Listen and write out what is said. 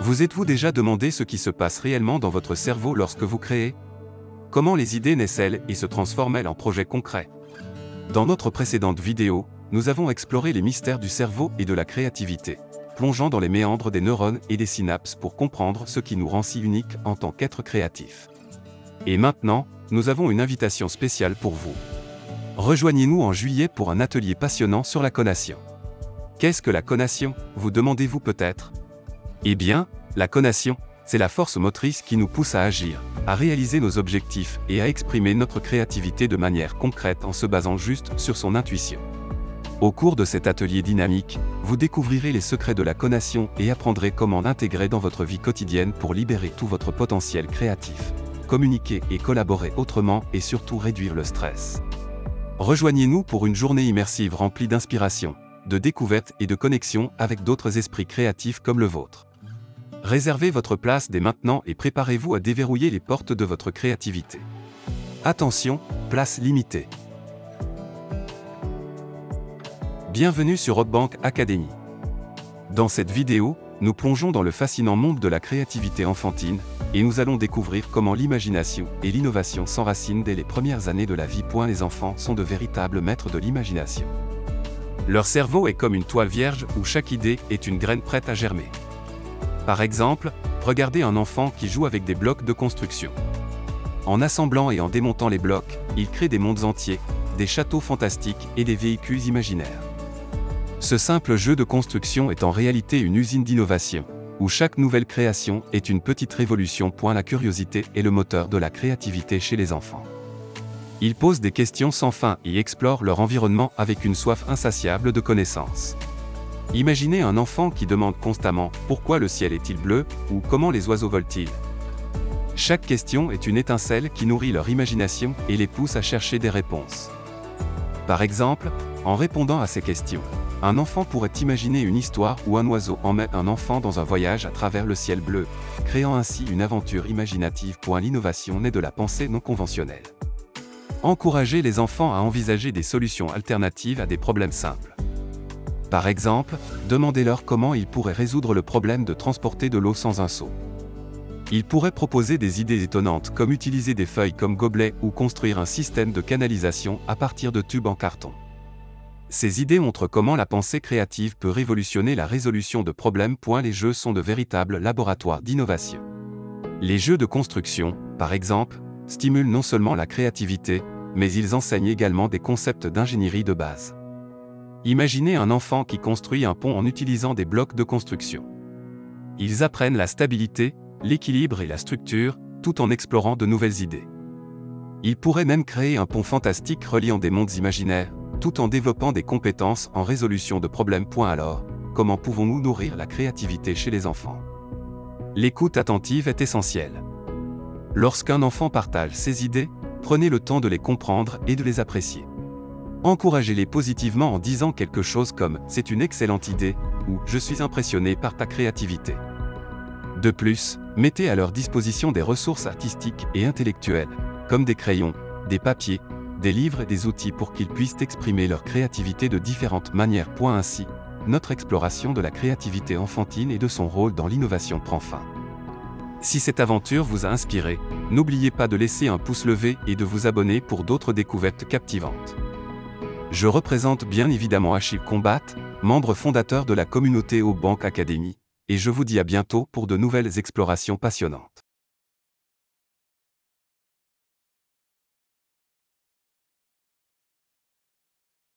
Vous êtes-vous déjà demandé ce qui se passe réellement dans votre cerveau lorsque vous créez? Comment les idées naissent-elles et se transforment-elles en projets concrets? Dans notre précédente vidéo, nous avons exploré les mystères du cerveau et de la créativité, plongeant dans les méandres des neurones et des synapses pour comprendre ce qui nous rend si uniques en tant qu'êtres créatifs. Et maintenant, nous avons une invitation spéciale pour vous. Rejoignez-nous en juillet pour un atelier passionnant sur la conation. Qu'est-ce que la conation, vous demandez-vous peut-être? Eh bien, la conation, c'est la force motrice qui nous pousse à agir, à réaliser nos objectifs et à exprimer notre créativité de manière concrète en se basant juste sur son intuition. Au cours de cet atelier dynamique, vous découvrirez les secrets de la conation et apprendrez comment l'intégrer dans votre vie quotidienne pour libérer tout votre potentiel créatif, communiquer et collaborer autrement et surtout réduire le stress. Rejoignez-nous pour une journée immersive remplie d'inspiration, de découverte et de connexion avec d'autres esprits créatifs comme le vôtre. Réservez votre place dès maintenant et préparez-vous à déverrouiller les portes de votre créativité. Attention, place limitée. Bienvenue sur Rockbank Academy. Dans cette vidéo, nous plongeons dans le fascinant monde de la créativité enfantine, et nous allons découvrir comment l'imagination et l'innovation s'enracinent dès les premières années de la vie. Les enfants sont de véritables maîtres de l'imagination. Leur cerveau est comme une toile vierge où chaque idée est une graine prête à germer. Par exemple, regardez un enfant qui joue avec des blocs de construction. En assemblant et en démontant les blocs, il crée des mondes entiers, des châteaux fantastiques et des véhicules imaginaires. Ce simple jeu de construction est en réalité une usine d'innovation, où chaque nouvelle création est une petite révolution. La curiosité est le moteur de la créativité chez les enfants. Ils posent des questions sans fin et explorent leur environnement avec une soif insatiable de connaissances. Imaginez un enfant qui demande constamment « Pourquoi le ciel est-il bleu ?» ou « Comment les oiseaux volent-ils ?» Chaque question est une étincelle qui nourrit leur imagination et les pousse à chercher des réponses. Par exemple, en répondant à ces questions, un enfant pourrait imaginer une histoire où un oiseau emmène un enfant dans un voyage à travers le ciel bleu, créant ainsi une aventure imaginative. L'innovation naît de la pensée non conventionnelle. Encouragez les enfants à envisager des solutions alternatives à des problèmes simples. Par exemple, demandez-leur comment ils pourraient résoudre le problème de transporter de l'eau sans un seau. Ils pourraient proposer des idées étonnantes comme utiliser des feuilles comme gobelets ou construire un système de canalisation à partir de tubes en carton. Ces idées montrent comment la pensée créative peut révolutionner la résolution de problèmes. Les jeux sont de véritables laboratoires d'innovation. Les jeux de construction, par exemple, stimulent non seulement la créativité, mais ils enseignent également des concepts d'ingénierie de base. Imaginez un enfant qui construit un pont en utilisant des blocs de construction. Ils apprennent la stabilité, l'équilibre et la structure, tout en explorant de nouvelles idées. Ils pourraient même créer un pont fantastique reliant des mondes imaginaires, tout en développant des compétences en résolution de problèmes. Alors, comment pouvons-nous nourrir la créativité chez les enfants? L'écoute attentive est essentielle. Lorsqu'un enfant partage ses idées, prenez le temps de les comprendre et de les apprécier. Encouragez-les positivement en disant quelque chose comme « C'est une excellente idée » ou « Je suis impressionné par ta créativité ». De plus, mettez à leur disposition des ressources artistiques et intellectuelles, comme des crayons, des papiers, des livres et des outils pour qu'ils puissent exprimer leur créativité de différentes manières. Ainsi, notre exploration de la créativité enfantine et de son rôle dans l'innovation prend fin. Si cette aventure vous a inspiré, n'oubliez pas de laisser un pouce levé et de vous abonner pour d'autres découvertes captivantes. Je représente bien évidemment Achille Combat, membre fondateur de la communauté Rockbank Academy, et je vous dis à bientôt pour de nouvelles explorations passionnantes.